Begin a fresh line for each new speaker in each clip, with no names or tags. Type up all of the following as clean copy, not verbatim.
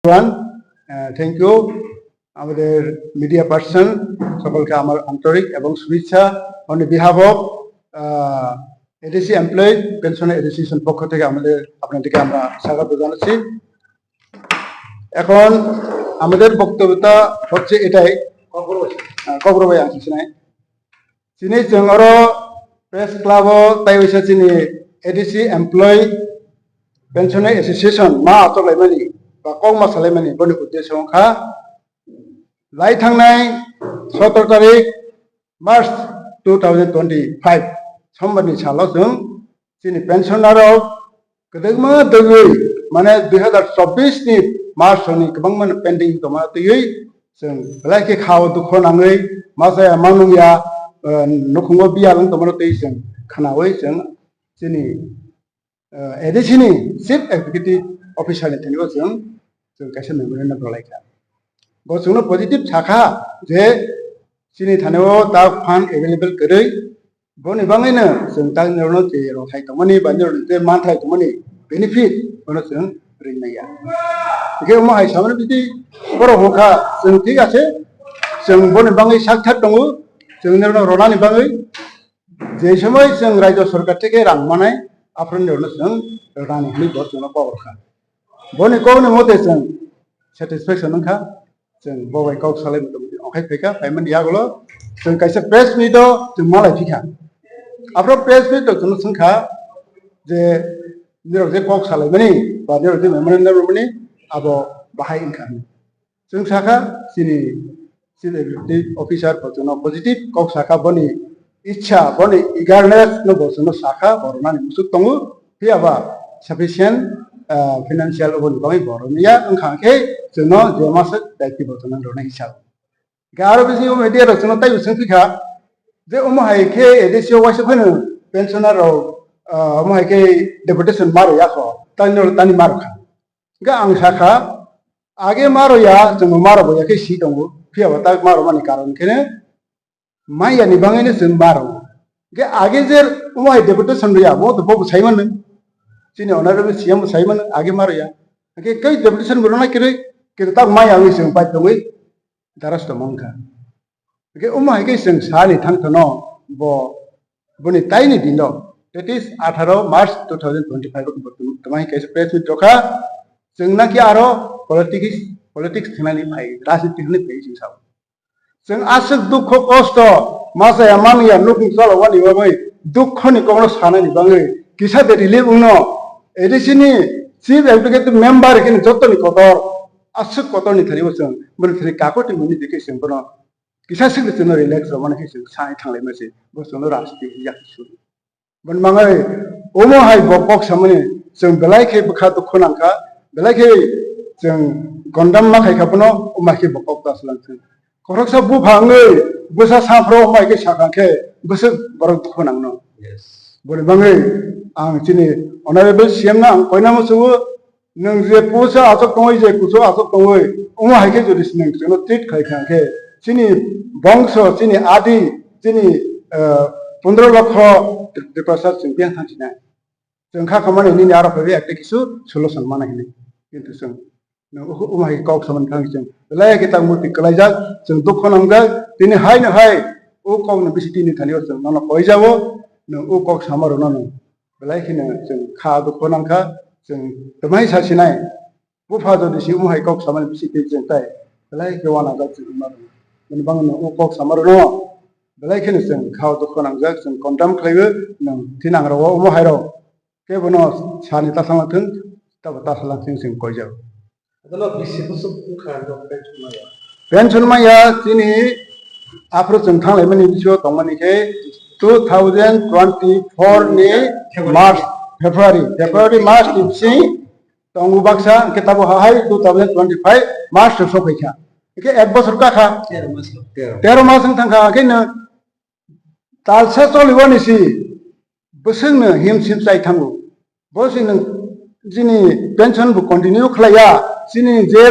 Thank you আমাদের media person সকলকে আমার আন্তরিক এবং শুভেচ্ছা on behalf of ADC employee pension association পক্ষ থেকে আপনাদেরকে আমরা স্বাগত জানাচ্ছি। এখন আমাদের বক্তব্যটা হচ্ছে এটাই কবরবাই আসছে না চিনি जोंर প্রেস ক্লাব তাই হইছে চিনি এডিসি এমপ্লয়ি পেনশন অ্যাসোসিয়েশন मा आतलायमानि बा कौमा सालायमानि बनि उद्देश्य खा लाई थांनाय 17 तारिख मार्च 2025 समबारनि सालाव जों जोंनि पेन्सनाराव गोदोमा दैयै माने 2024 नि मार्चनि गोबां पेन्डिं दंमा दैयै जों लाइके खाव दुख नाङै मा जाया मा नङिया नखुङाव बियालां दंमा दै जों खानावै जों जोंनि एडिसिनि चिफ एक्जिक्यूटिव अफिसारनि थेनिबो जों कैसे मेमोरेन्डाम लायखा गजोंनो पजिटिव थाखा जे जोंनि थानायाव दा फान्ड एभेलेबल गरै बनिबाङैनो जों दा नेरनो जे रथाय दंमानि बा नेरनो जे मानथाय दंमानि बेनिफिट बनो जों रिनाया बेखे माहाय सामने बिदि बर' होखा जों ठीक আছে जों बनिबाङै साकथार दङ जों नेरनो रनानि बाङै जे समय जों रायजो सरकार থেকে रां मानाय आपन नेरनो जों रानि हलि बस जों पावरखा बनि कोनि मते जों सेटिस्फेक्शन नखा जों बबाय गाव सालाय अंखाय फैखा फायमोन यागलो जों कैसे प्रेस मीट जों मालाय फिखा आफ्रो प्रेस मीट जों संखा जे निरो जे कक सालाय मनि बा निरो जे मेमोरेन्डाम मनि आबो बाहाय इनकाम जों साखा सिनि सिनि अफिसार जों पजिटिव कक साखा बनि इच्छा बनि इगारनेस न बसनो साखा बरनानि मुसुक दङ फियाबा sufficient financial ubun bangai boroniya angkhangke जोंनो जे मासे दायथि बतन रने हिसाब गारो बिसि मेडिया रचना ताइ उसंखिखा जे उमहायके एडिसियो वाइस फनो पेंशनर उमहायके डेपुटेशन मारो याखो तानि मारखा गा आं साखा आगे मारो या जों मारो बयाके सि दङ फियाबा ता मारो मानि कारण केने माया नि बाङैनो जों मारो गे आगे जे उमहाय डेपुटेशन रिया बो तो बबो साइमोन जोंनि अनारेबल सीएम साइमोन आगे मारिया के कई डेपुटेशन बरना करे के तक माय आंनि जों बाय दङै दारास्त मंखा के उमाय के जों सानि थांथनो बनि ताइनि दिनो दैट इज 18 मार्च 2025 को तमाय कैसे प्रेस मीट रखा जोंना कि आरो पॉलिटिक्स थनानि फाय राजनीति हने फाय जों साव जों आसक दुख कष्ट मासाया मामिया नुखुं सालावानि बाबै दुखनि कोनो सानानि बाङै किसा दे रिलीफ उनो एडिसिनि चिफ एक्जिक्यूटिव मेंबर के जतनि कतर आसक कतरनि थारिबो जों मोनथरि काकति मुनि दिके जों बनो किसा सिग जों रिलैक्स माने के जों साय थांलाय मोसे बसनो राजनीति याखिसु बन माङै ओमो हाय बकक सामने जों बेलायखे बखा दुख नांखा बेलायखे जों गन्दाम मा खायखाबनो उमाखे बकक दासलांथों खरकसा बुफाङै बोसा साफ्रो मायके साखांखे बोसो बरक दुख नांनो बोरबाङै आं दिनै अनारेबल सीएम ना कयनामसो नों जे पोसा आसक दङै जे कुसो आसक दङै उमा हायके जुदि नों जोंनो ट्रिट खायखांखे दिनै बंश दिनै आदि दिनै 15 लाख डिपासार जों बियां थांथिना जों खा खामानि नि आरो फैबे एकटे किसु सलुशन मानायनि किन्तु जों उमा हाय गाव सामान थांजों लायके ता मुति कलायजा जों दुख नांगा दिनै हाय ओ गावनो बिसि दिनै थानियो जों नन कय जावो नों ओ कक सामारो नन बेलायखिनो जों खा दुख नांखा जों दमाय सासिनाय बुफा जदि सि उमाय कक सामानि बिसि जों ताय बेलायके वाना जा जों मारो मन बांनो ओ कक सामारो न बेलायखिनो जों खा दुख नांजा जों कन्टाम खालायबो नों थिनांराव उमाहायरो केबनो सानि तासांथों तब तासालांथों जों कय जावो अदला बिसि बुसु खानो पेन्शन माया दिनै आफ्रो जों थांलाय मानि बिसो दंमानिखे 2024 नि मार्च फेब्रुवारी मार्च नि तंगु बाक्सा किताब हाय 2025 मार्च सफैखा के एक बছর काखा 13 मास थांखा केनो तालसा चलिबनिसि बोसोंनो हिमसिम जाय थांगु बसिनो जिनि पेन्शन बु कन्टिन्यू खलाया जिनि जे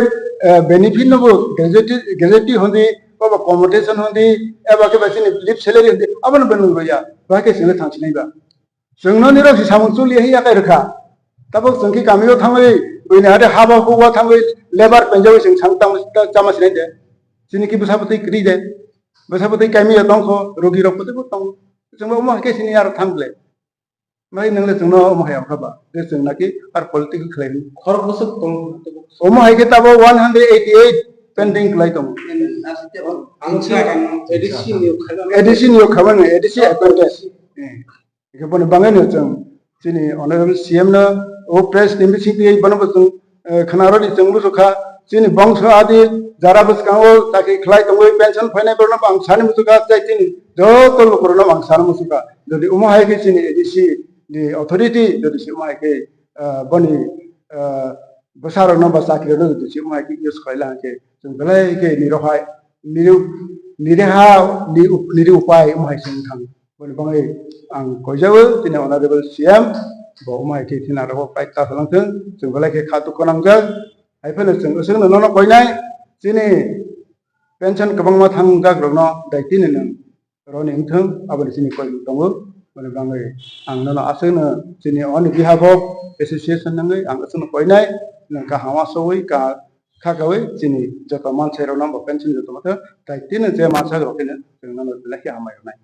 बेनिफिट नबो गेजेटी होंदी बाबा कम्पिटिशन होंदी एबा के बासिनि लिप सैलरी होंदी अबन बनु गया बाके सिंगे थांसिनायबा जोंनो निरसि सामोन चलि है याकाय रखा तब जोंखि गामियाव थाङै ini ada haba huwa thambai lebar penjawi sing sangtang chama sine de sini ki besapati kri de besapati kami atong ko rogi ropati ko tong jengba umah ke sini ar thangle mai nangle jengno umah ya khaba de jeng naki ar political claim
খর বছর তং
umah ke tabo 188 pending klai tong
ADC new খাইবা
edition yo khaban edition apprentice ke bon bangai no jeng sini honorable cm na o press nimbi sing ti banabo jeng khanaro ni jeng musukha sini bangso adi jara buskao taki khlai tongoi pension phainai borna bang sani musuka chai sini joto lokorna bang sani musuka jodi umah hai ke sini edition di authority jodi si umah ke boni besar no basa ke no jodi si umah ke use khaila ke jeng belai ke nirohai nireha ni upai umah sing thang boni bangai ang kojawe tini honorable cm bo umah ke tina ro pai ta salang theng jeng belai ke khatu konangjak haifan jeng usung no koinai sini pension kabang ma thang jak rokno daiti ni nang roni theng abani sini koi tongo boni bangai ang no asung sini on behalf of association nangai ang asung koinai nang ka hawa soi ka khakawe sini joto manchai ro number pension joto mata daiti ni je mancha ro kene jeng no laki amai nai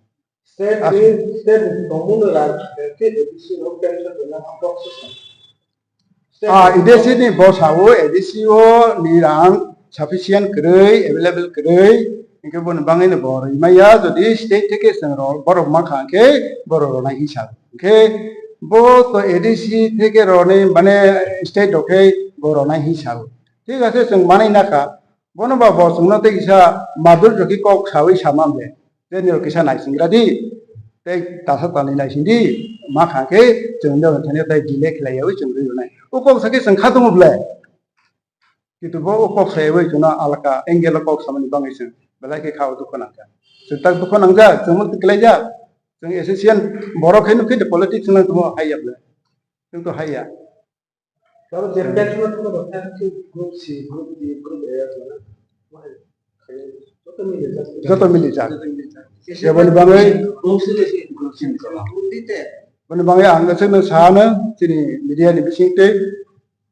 state তমুন রাজ তে ADC নো pension না approximation
ide sini bo sawo edisi o nirang sufficient krei available krei ingke bon bangai ne bor maya jodi state theke sengro borok ma khangke borok na hisab ke bo to edisi theke rone mane state oke borok na hisab ঠিক আছে जों मानै नाका बनबा bo जोंनो te isa madur joki kok sawi samamle te ni kisa naisingradi te tasa tani naisindi ma khangke जोंनो thane tai dile khlaiyawi जों rinai ukok sake जों khatumble kitu bo ukok sayawi जोंना alaka engel kok samani bangai जों belai ke khaw du konangka जों tak du konangja जों mun khlaija जों association borok hainu ke politics nang tumo hayable जों to haya
তবে যে pension তো কথা কি group C group B group A আছে না
joto mili jak ya boni bangai
group C দেশি গ্রুপ সি গ্রুপ দিতে
boni bangai ang sene sana sini media ni bisingte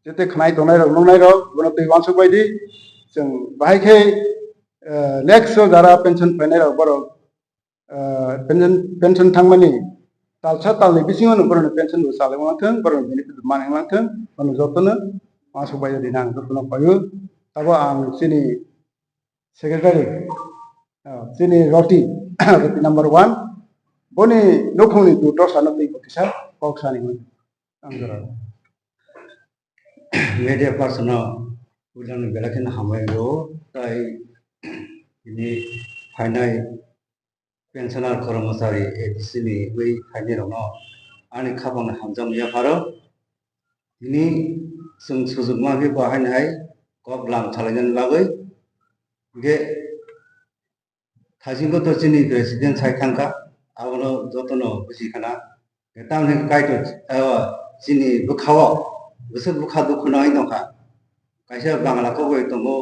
jete khnai tonai rok nongnai rok bono tui wansuk baidi जों bahai ke next jara pension phainai rok borok pension thangmani talsa talni bisingo no borok pension bo salai mangtheng borok benefit manai mangtheng bono jotono masuk baidi dinang jotono payu tabo ang sini secretary sini roti roti number 1 boni nokhongni tu tosano tei kisa koksani mun anggara
media person ulang belakin hamero tai ini final pensioner kormosari edisini wei final no ani khabang hamjam ya haro ini sung sujugma bi bahanai koblam chalajan bagai ge thajingo to chini president saikhanka abono jotono busikana tamne kaito chini bukhawa busuk bukha du khunai nokha kaisa bangla ko boi tongo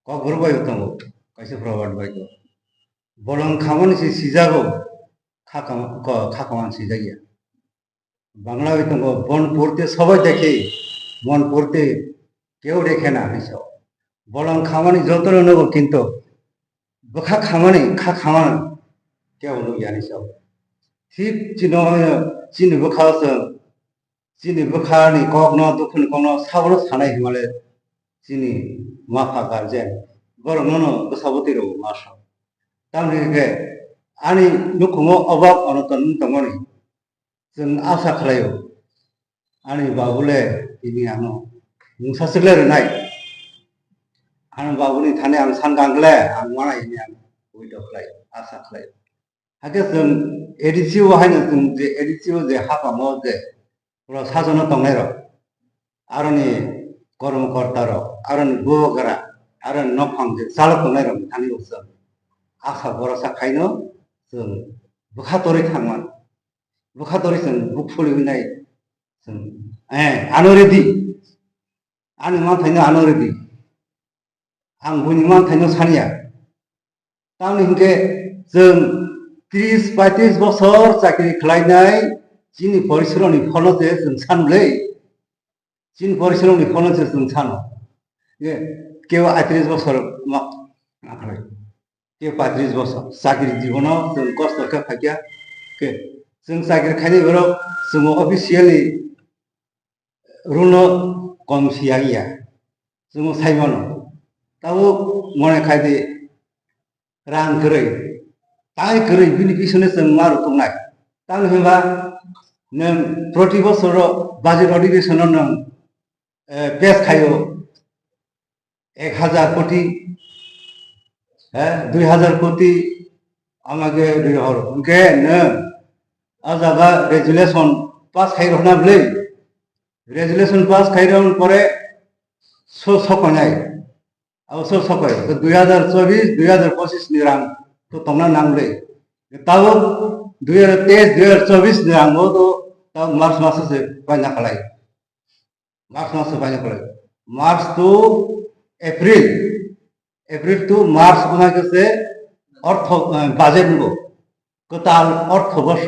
ko burbai tongo kaisa forward bai to bolong khamani si sijago khakaman sijaiya bangla bai tongo bon purte sabai dekhe mon purte keu dekhe na hiso bolong khamani jotono nogo kintu bukha khamani kha khaman keu no yani so thik chino chini bukha so chini bukha ni kokno dukhun kokno sabro sanai himale chini mafa garden bor mono busaboti ro masha tamni ke ani nukumo obak onoton tongoni जों आसा खालायो आंनि बाबुले ini ano mungsa segle nai ang babuni thane ang sangangle ang mana ini ang uidok lai asa khlai hake जों edisiu haino जों je edisiu je hapa mo je pura sajono tongnai ro aroni কর্মকর্তা ro aroni bogara aroni nophang je salok tongnai ro thani usam asa borosa khaino जों bukhatori thangman bukhatori जों bukfuli winai जों anoredi ani ma thaino anoredi ang buni ma thaino sania tamni hingke जों 30-35 বছর চাকরি খালাইনাই যিনি পরিশ্রমী ফলতে जों सानलै চিন পরিশ্রম ফলছে जों सानो যে কেউ 38 বছর মাখায় কেউ 35 বছর চাকরি জীবনাव जों কষ্ট খাইয়া কে जों চাকরি খাইলে বড় जों অফিসিয়ালি রুল কম সিয়াইয়া जों সাইমানো তাও মনে খাইদে রাং গरै তাই গरै बिनि পিছনে जों मारु तंनाय तान होनबा नों प्रति बছर बाजेट अधिवेशनाव नों पेस खायो 1000 কোটি 2000 কোটি আমাকে হলো কে নों আজাবা রেজুলেশন পাস খাইরনা বলে রেজুলেশন পাস খাইরন পরে সকনাই আর সকয় 2024 2025 नि रां तो तंना नांगले ताव 2023 2024 नि रां तो ताव मार्च मास से बायना खालाय मार्च मास से बायना खालाय March to April April to March ओना से अर्थ बाजेट नको गोताल अर्थ वर्ष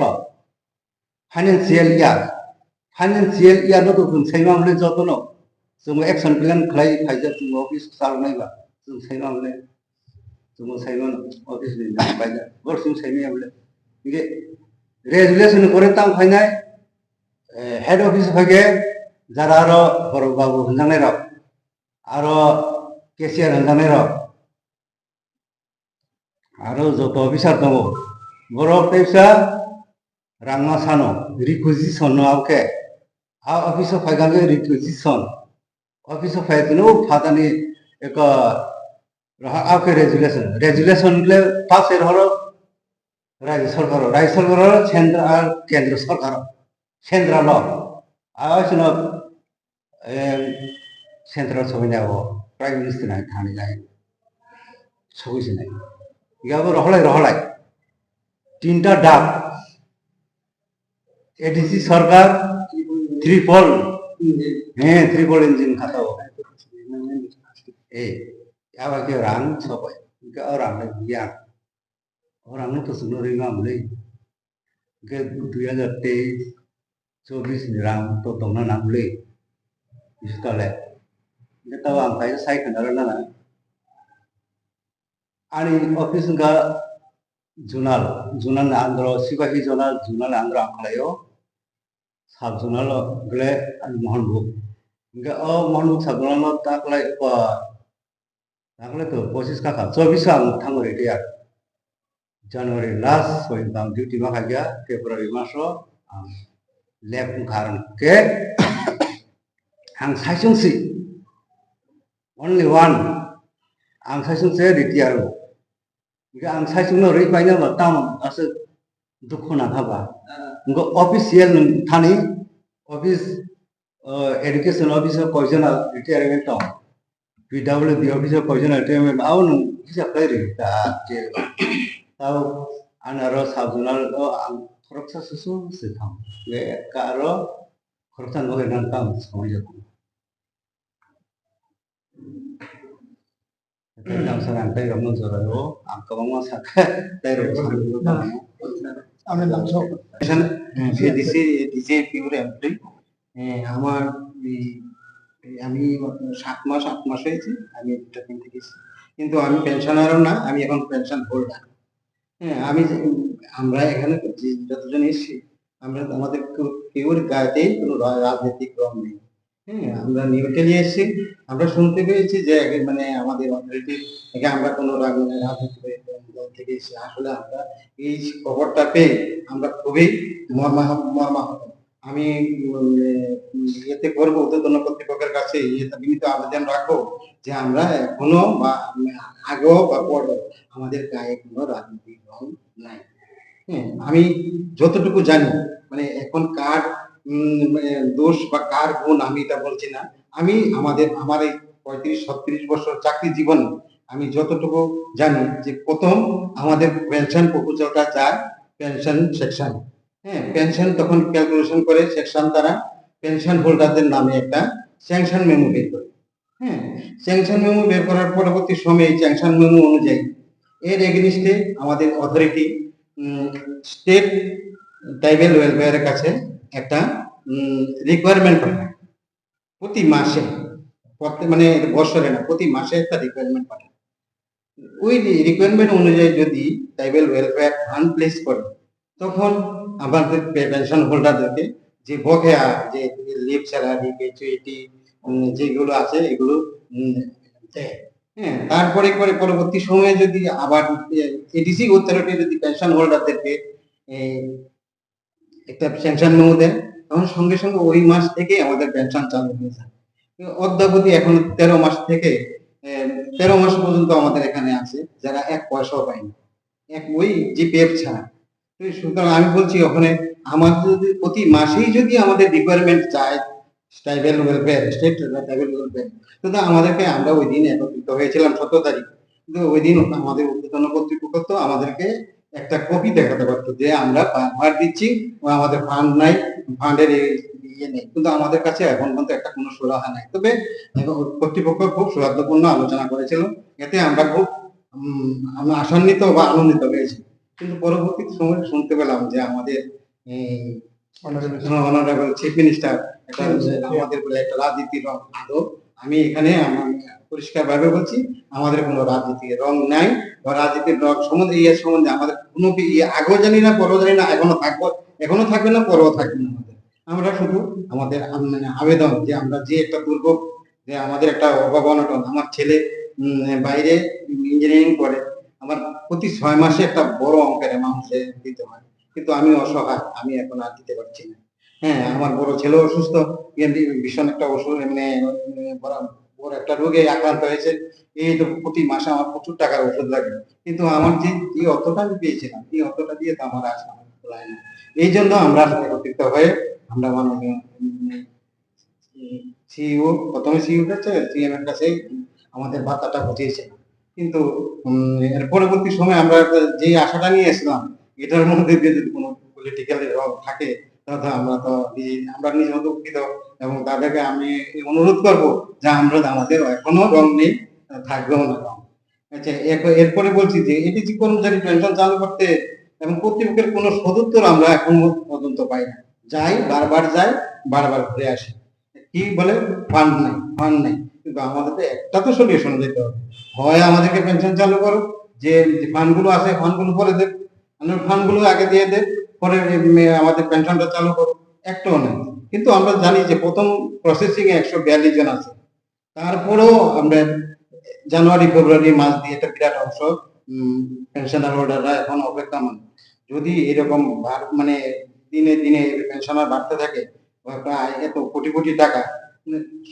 फाइनेंशियल इयार नो तो जों सैमामले जतनो जों एक्शन प्लान खालाय फाइजा जों ऑफिस सालनायबा जों सैमामले जों सैमान ऑफिस नि बायजा वर्षिं सैमामले इगे रेजुलेशन करे तां फाइनाय हेड ऑफिस फागे যারা আরো বড় বাবু হঞ্জানের আরো কেসিয়ার হঞ্জানের আরো যত অফিসার দङ বড় পেশা রাংমা সানো রিকুইজিশন आवके आ ऑफिस फाइगागे रिकुइजिशन ऑफिस फाइतनो फादानी एक रहा आवके रेजुलेशन ले पास एर हरो राज्य सरकार केंद्र और केंद्र सरकार सेंट्रल आवासनो सेंट्रल समिनाव प्राइम मिनिस्टर ना थानी जाय सगैसे नाय इगाबो रहलाय तीनटा डाक एडीसी सरकार ट्रिपल इंजिन खाताव ए याबा के रां सबाय इगा रां गैया और आंनो तो सुनो रिंगा मले के 2023 24 नि रां तो तंना नांगले इसकाले नेता आं फाय साइ खनारना ना आनी ऑफिस का जुनाल आंध्र सिपाही जुनाल आंध्र आंखलायो साब जुनाल गले मोहनबुक इनका मोहनबुक साब जुनाल ताकलाय ताकले तो 25 का 24 आं थांगो रिटायार जनवरी लास्ट सय दाम डिउटी मा खागिया फेब्रुवारी मासो आं लेब कारण के आं साइसंसि ओनली वन आं साइसंसे रिटायार इनका आं साइसंनो रै पाइना बताम आसे दुख ना हाबा इनका ऑफिशियल थानी ऑफिस एजुकेशन ऑफिसर कयजना रिटायरमेंट दं पीडब्ल्यूडी ऑफिसर कयजना रिटायरमेंट आउन हिसाब खालाय दा जेल ताव आनारो साबजुनाल आं खरकसा सुसु सिथाम बे कारो खरकसा नगे नां काम समय जाको दाम सरang tay ramon zoraro ang kabang saka tay ro
আমি লাঞ্চ
ডিজে পিওর এমপ্লয়ি আমার আমি 7 মাস হয়েছে আমি রিটায়ারমেন্ট থেকে কিন্তু আমি পেনশনারও না আমি এখন পেনশন হোল্ডার আমি আমরা এখানে যতজন এসেছি আমরা আমাদের কেউর গায়েতেই কোনো রাজনৈতিক রং নেই আমরা নিউট্রালি এসেছি আমরা শুনতে পেয়েছি যে মানে আমাদের অথরিটি থেকে আমরা কোনো রাজনৈতিক দল থেকে এসেছি আসলে আমরা এই খবরটা পেয়ে আমরা খুবই মর্মাহত আমি ইয়েতে করবো ঊর্ধ্বতন কর্তৃপক্ষের কাছে বিনীত আবেদন রাখবো যে আমরা এখনো বা আগেও বা পরেও আমাদের গায়ে কোনো রাজনৈতিক রং নাই আমি যতটুকু জানি মানে এখন কার দোষ বা কার গুণ আমি এটা বলছি না আমি আমার এই 35-36 বছর চাকরি জীবনে আমি যতটুকু জানি যে প্রথম আমাদের পেনশন প্রপোজালটা যায় পেনশন সেকশন পেনশন তখন ক্যালকুলেশন করে সেকশন দ্বারা পেনশন হোল্ডারদের নামে একটা স্যাংশন মেমো বের করে স্যাংশন মেমো বের করার পরবর্তী সময়ে স্যাংশন মেমো অনুযায়ী এর এগেইনস্টে আমাদের অথরিটি স্টেট ট্রাইবাল ওয়েলফেয়ারের কাছে একটা রিকোয়ারমেন্ট পাঠায় প্রতি মাসে মানে বছরে না, প্রতি মাসে একটা রিকোয়ারমেন্ট পাঠায়। ওই রিকোয়ারমেন্ট অনুযায়ী যদি ট্রাইবাল ওয়েলফেয়ার ফান্ড প্লেস করে, তখন আমাদের পেনশন হোল্ডারদেরকে যে বকেয়া, যে লিভ স্যালারি, গ্র্যাচুইটি যেগুলো আছে এগুলো দেয়। হ্যাঁ, তারপরে করে পরবর্তী সময়ে যদি আবার এডিসি অথরিটি যদি পেনশন হোল্ডারদেরকে একটা পেনশন মেমো দেয়, তখন সঙ্গে সঙ্গে ওই মাস থেকে আমাদের পেনশন চালু হয়ে যায়। অদ্যাবধি এখন 13 মাস থেকে 13 মাস পর্যন্ত আমাদের এখানে আছে যারা এক পয়সাও পায়নি, এক ওই জিপিএফ ছাড়া। তো সুতরাং আমি বলছি ওখানে আমাদের যদি প্রতি মাসেই যদি আমাদের রিকোয়ারমেন্ট চায় tribal welfare, state tribal welfare, তো আমাদেরকে, আমরা ওই দিন একত্রিত হয়েছিলাম 17 তারিখ, কিন্তু ওই দিন আমাদের ঊর্ধ্বতন কর্তৃপক্ষ তো আমাদেরকে একটা কপি দেখাতে পারতো যে আমরা ফান্ড দিচ্ছি, আমাদের ফান্ড নাই, ফান্ডের ইয়ে নেই, কিন্তু আমাদের কাছে এখন পর্যন্ত একটা কোনো সুরাহা নাই। তবে কর্তৃপক্ষ খুব সৌহার্দ্যপূর্ণ আলোচনা করেছিল, এতে আমরা খুব আমরা আশান্বিত বা আনন্দিত হয়েছি। কিন্তু পরবর্তী সময় শুনতে পেলাম যে আমাদের অনারেবল চিফ মিনিস্টার আমাদের বলে একটা রাজনীতির রং আদৌ, আমি এখানে পরিষ্কার ভাবে বলছি, আমাদের কোনো রাজনীতির রং নাই বা রাজনীতির রং সম্বন্ধে ইয়ে সম্বন্ধে আমাদের কোনো আগেও জানি না, পরেও জানি না, এখনো থাকবে না, পরেও থাকবে না। আমরা শুধু আমাদের আবেদন যে আমরা যে একটা দুর্ভোগ, যে আমাদের একটা অভাব অনটন, আমার ছেলে বাইরে ইঞ্জিনিয়ারিং করে, আমার প্রতি 6 মাসে একটা বড় অঙ্কের অ্যামাউন্ট দিতে হয়, কিন্তু আমি অসহায়, আমি এখন আর দিতে পারছি না। হ্যাঁ, আমার বড় ছেলে অসুস্থ, ভীষণ একটা ওষুধ মানে বড় একটা রোগে আক্রান্ত হয়েছে, এই তো প্রতি মাসে আমার প্রচুর টাকার ওষুধ লাগে, কিন্তু আমার যে অর্থটা আমি পেয়েছিলাম এই অর্থটা দিয়ে তো আমার আশা হয় না। এই জন্য আমরা একত্রিত হয়ে আমরা মাননীয় সিইও, প্রথমে সিইও কাছে, সিএম এর কাছে আমাদের বার্তাটা বুঝিয়েছিলাম, কিন্তু এর পরবর্তী সময় আমরা যে আশাটা নিয়ে এসেছিলাম, এটার মধ্যে যদি কোনো পলিটিক্যাল রং থাকে, তাহলে আমরা নিজের মতো দুঃখিত, এবং তাদেরকে আমি অনুরোধ করব যে আমরা, আমাদের এখনো রং নেই, থাকবেও না রং। আচ্ছা, এরপরে বলছি যে এটিসি কর্মচারী পেনশন চালু করতে এবং কর্তৃপক্ষের কোনো সদুত্তর আমরা এখন পর্যন্ত পাই না। যাই, বারবার যাই, বারবার ঘুরে আসি, কি বলে ফান্ড নাই, ফান্ড নাই, কিন্তু আমাদের তো একটা তো সলিউশন দিতে হবে, হয় আমাদেরকে পেনশন চালু করো, যে ফান্ড গুলো আছে ফান্ড গুলো পরে দেব, ফান্ড গুলো আগে দিয়ে দেব, পরে আমাদের পেনশনটা চালু করো, একটাও নেই। কিন্তু আমরা জানি যে প্রথম প্রসেসিং এ 142 জন আছে, তারপরেও আমরা জানুয়ারি ফেব্রুয়ারি মাস দিয়ে একটা বিরাট অংশ পেনশনার হোল্ডাররা এখন অপেক্ষামান। যদি এরকম মানে দিনে দিনে পেনশনার বাড়তে থাকে, এত কোটি কোটি টাকা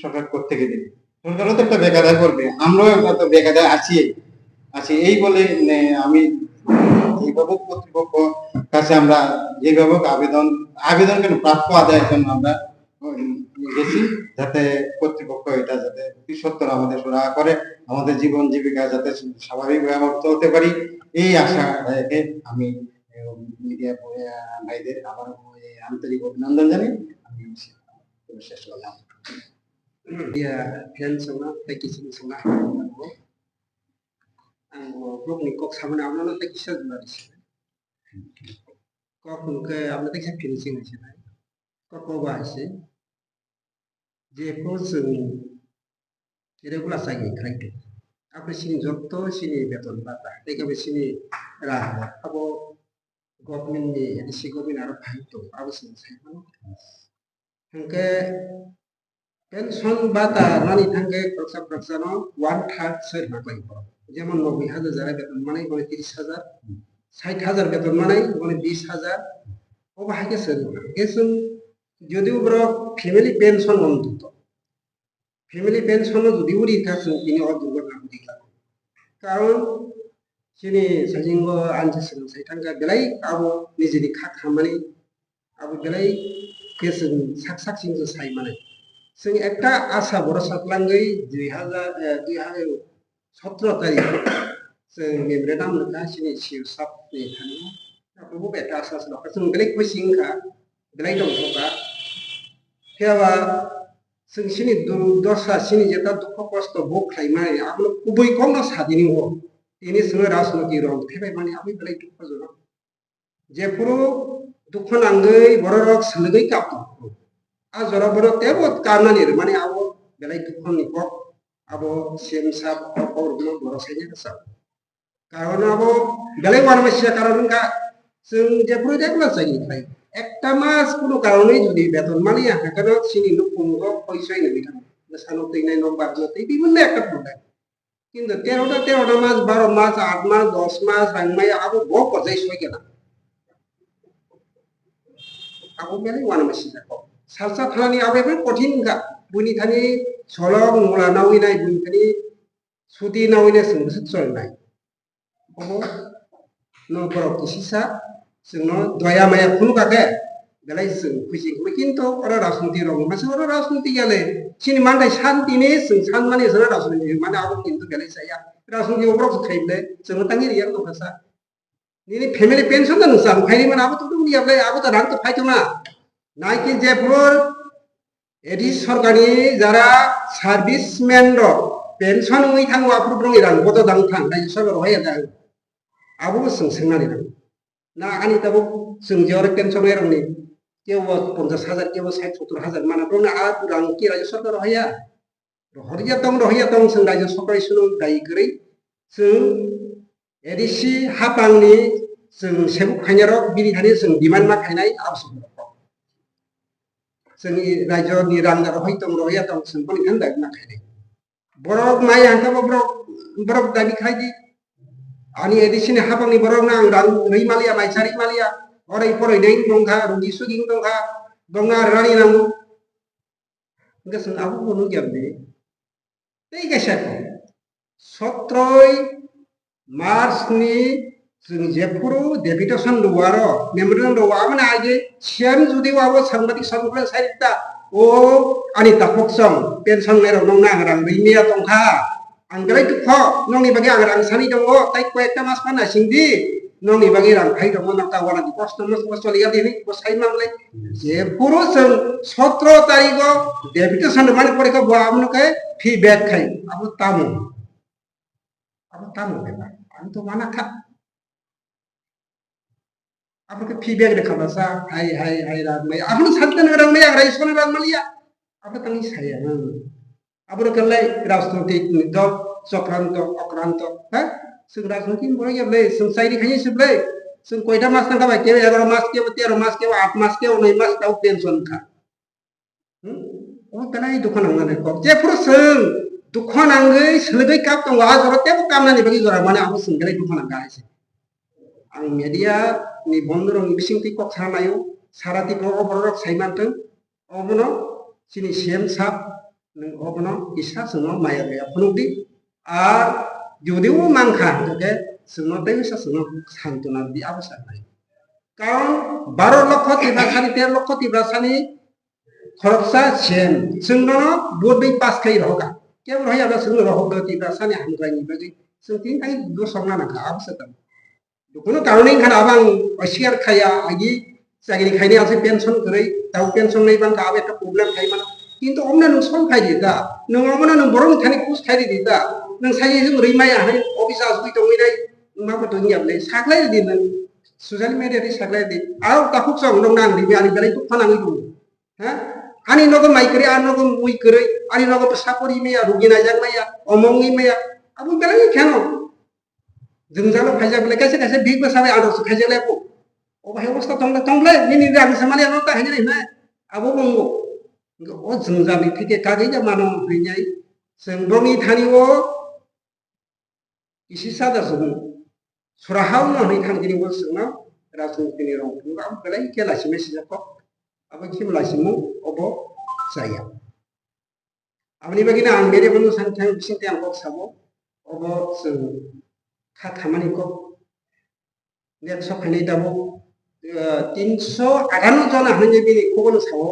সরকার কোত্থেকে দেবে? সরকারও তো একটা বেকায়দায় করবে, আমরাও একটা বেকায়দায় আছি এই বলে আমি এইভাবে কর্তৃপক্ষ কাছে আমরা যেভাবে আবেদন কেন প্রাপ্য আদায়ের জন্য আমরা গেছি, যাতে কর্তৃপক্ষ এটা যাতে অতি সত্বর আমাদের সুরাহা করে, আমাদের জীবন জীবিকা যাতে স্বাভাবিকভাবে চলতে পারি, এই আশা রেখে আমি মিডিয়া ভাইদের আমার আন্তরিক অভিনন্দন জানাই। আমি শেষ করলাম।
Dia pian sona tai kisim sona anggo blok ni kok samana amna no tai kisah dula dis kok nuke amna tai kisah finishing ase nai kok ko ba ase je person regular sagi khaito apni sini jotto sini beton bata tai ka sini ra abo government ni isi government aro khaito abo sini sai mano hangke pension ভাতা নানি থাঙ্গে প্রকসা no 1/3 সের বাকলাই পড়ো, যেমন 90,000 যারা বেতন মানে 30,000, 60,000 বেতন মানে 20,000, ও ভাগে সের গেছুন। যদি উপর ফ্যামিলি পেনশন অন্তত ফ্যামিলি পেনশন যদি উড়ি থাকুন তিনি অদুর্ঘটনা হতে পারে, কারণ তিনি সাজিঙ্গ আনছে সেই থাঙ্গা বেলাই আবো নিজেরই খামানি আবো বেলাই কেসুন সাকসাক সিংজো সাই মানে जों একটা আশা ভরসা লাঙ্গै 2017 তারিখ जों मेमोरेन्डाम गासिनि सिउ साब नि थानो आपको बेटा आशा सल जों बेले कोइसिंखा बेलाय दं होबा फेवा जों सिनि दरसा सिनि जेता दुख कष्ट भोग खाइमाय आपनो कुबै कमना सादिनि हो इनि जों राजनीति रं फेबाय माने आबै बेलाय दुख जनो जे पुरो दुख नांगै बररक सलगै काप jora boro tebo kamnani mane abo belai dukhon ni kok abo sim sap or gulo boro senya kesal karon abo belai war masya karon ka sing je project la sai khai একটা মাস কোনো কারণেই যদি বেতন মালিয়া কারণ সিনি লুকুম পয়সাই নেবে সানো তিন knock বাজতে বিভিন্ন একটা প্রোডাক্ট কিন্তু 13টা মাস 12 মাস 8 মাস 10 মাস রাংমাই আবো বক পজাই সই গেলা আবো বেলে ওয়ান মাসি দেখো সালসা থানি আবে কঠিন গা বুনি থানি সলং মুলা নাউই নাই বুনি থানি সুতি নাউই নে সং চল নাই আবো নো বড় কিসিসা जोंनो दया माया खुनु काके बेलाय जों खुसि किन्तु अरा राजनीति रंग मासे अरा राजनीति गेले सिनि मानदाय शान्ति ने जों सान माने जों राजनीति माने आबो किन्तु बेलाय साया राजनीति अब्रक खाइबले जों तांगि रिया तो भाषा निनि फैमिली पेंशन न सा खाइनि माने आबो तो दुनि आबले आबो तो रां तो फाइतो ना नाइकि जेफोर एडि सरकारनि जारा सार्भिसमेन रो पेंशन उइ थांगो आफुर ब्रंगि रां बतो दां थां दाय सरकार होया दा आबो जों सोंनानै रां ना आनी तब जों पेंशन रंगनि केव 50,000 केव 60-70,000 माना दं ना आ रां कि राज्य सरकार होया हरिया दं जों राज्य सरकार सुनु दाय गरै जों एडिसि हापांनि जों सेबु खायनार बिनि थानि जों डिमान्ड मा खायनाय आवश्यक जोंनि राज्यनि रां रहाय दं जों बनि खान दाय मा खायनाय बरक माय हांखा बरक दाबि खायदि ani edisini habangni borong nang rang rei malia mai cari malia orai poroi deng dongkha rugi suging dongkha donga rani nang enggak sen aku pun jambe tei gasak 17 Mars ni जों जेफोरो deputation दुआरो memorandum दो आमना आगे SIAM जुदि वाबो सांबादिक साबुला साइता ओ ani tapoksong pension nero nong nang rang rinia tongkha anggalai tukho nongni bagi angrang sani dongo tai kwekta mas pana singdi nongni bagi rang khai dongo nang tawana di post mas lihat ini pos khai mamle जेफोरो जों 17 तारिखो deputation माने परीक्षा बुआ आमनो के feedback khai abo tamu बेबा आं तो माना खा अब के feedback देखा बसा हाय राग में अब सातन रंग में आग्रा इसको रंग मलिया अब तंगी साया अब कल्ले राजनीतिक दल चक्रांत अक्रांत है जों राजनीतिक बरो गेले जों साइनि खानि सबले जों कयटा मास नांगा बाय के 11 मास के 13 मास के 8 मास के 9 मास दाउ पेंशन खा ओ तनाय दुखन नांगने को जे पुरो जों दुखन नांगै सलगै काप दं आ जरते कामनानि बगि जरा माने आबो जों दुखन नांगा आइसे आं media ni bondorong bisingti kok sanayo sarati pro oborok saimanten obono sini siem sap nang obono isa sono maya ya punugdi ar judiu mangkha ke sono te isa sono santuna di abasa nai karon 12 লক্ষ 13 লক্ষ 13 খরচা same जोंनो बोर्डै पास खाइ रहका के रहया बा जों रहक 13 हामग्रानि बगै जों तिन थाइ दसंना नाखा abasa ta কোনো কারণে খান আবাং অস্বীকার খাইয়া আগি চাকরি খাইনি আছে পেনশন করে তাও পেনশন নাই বাং কাবে একটা প্রবলেম খাই মানে কিন্তু অমনা নং সল খাই দিতা নং অমনা নং বরং থানি কুস খাই দিতা নং সাই जों রইমাই আহে অফিস আসবি তংইনাই মাবো তংইয়াবলে সাকলাই দি নং সোশ্যাল মিডিয়া তে সাকলাই দি আও তাকুক সং নং নাং দিবি আনি বেলাই তো ফানাङै दं हा आनि नगो माइ करे आनि नगो मुइ करे आनि नगो साकरि मेया रुगि नायजाक माया अमंगै मेया आबो बेलाई केन जों जानो फाइजा बले कैसे बिग बसावे आदर्श खाइजले को ओ भाई अवस्था तंगले निनि राग समालिया नता हैनि ना आबो मंगो ओ जों जानि फिके कागै जा मानो हैनाय जों बंनि थानिओ इसी सादा जों सुराहाव न है थांगिनि वसना राजनीतिनि रं आबो बेलाई केलासि मेसेज को आबो किमलासिमु अबो जाया आबनि बागिना आं मेरे बनु सानथां बिसिंते आं को साबो अबो जों खामानि को नेट सफायनाय दाबो 358 जना हने बिनि खबनो सावो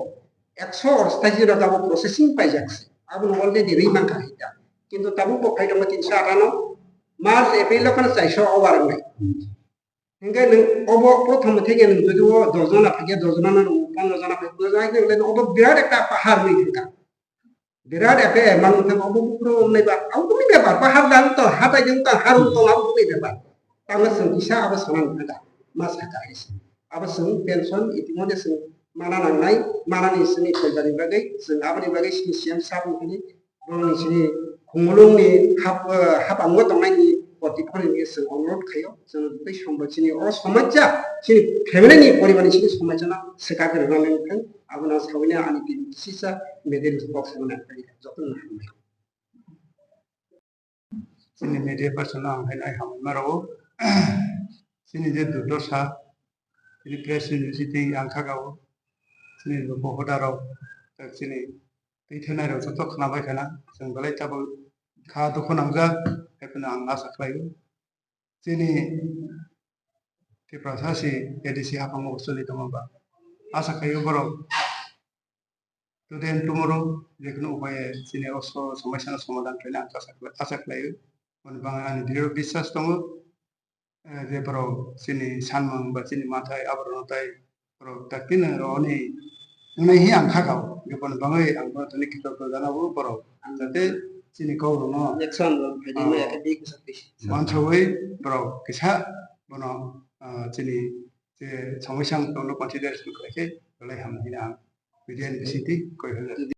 188 दाबो प्रोसेसिंग पाइजाक्स आबो अलरेडी रिमां खाइदा किन्तु दाबो बखाय दङ 358 मार्च एप्रिल लकन 400 अवार नै हेंगे नों अबो प्रथम थेगे नों जदि 10 जना फागे 10 जना नों 15 जना फागे जाय अबो बिराद एकटा पाहार नै थंका बिराद एके मान थां अबो पुरो नैबा आउटनि बेबार पाहार दान तो हाताय जों ता हारुं तो आबो बे बेबार तांगा जों इसा आबो सनान थागा मा साका इसे आबो जों पेंशन इतिमोदे जों माना नांनाय मानानि सिनि फैबानि बागै जों आबादनि बागै सिनि सिएम साबनि बर'नि सिनि खुंलुंनि हाबामुवा दंनायनि गतिफोरनि जों अनुरोध खायो जों बै सम्पथिनि असमाज्या सिनि फेमिलिनि परिबारनि सिनि समाज्याना सेकागोर होनांगोन आबुना सावैनो आनि दिसिसा मेडेल बक्स होनाय जतन खालामनाय
sini media persona ang henai hamai maro sini je dudosha sini press university ang khagao sini bohodaro sini tithonai ro joto khnabai khana जों balai tabal kha dukhon namja ekuna ang asa khlaio sini ti prasasi edisi hapang usuli tomaba asa khlaio borok today and tomorrow যেকোনো উপায়ে sini oso সমস্যার সমাধান পেলে আশা khlaio bang ani diro বিশ্বাস dong je borok sini sanmang ba sini mathai abronotai borok takina roni nai hi ang khagao gebon bangai ang tani kitab janabo borok jate sini kaurono
नेक्सन भेदि माया के बिग सपिस
मानसवै borok kisa bono sini je সমস্যা dong consideration khaike belai hamhina media university koi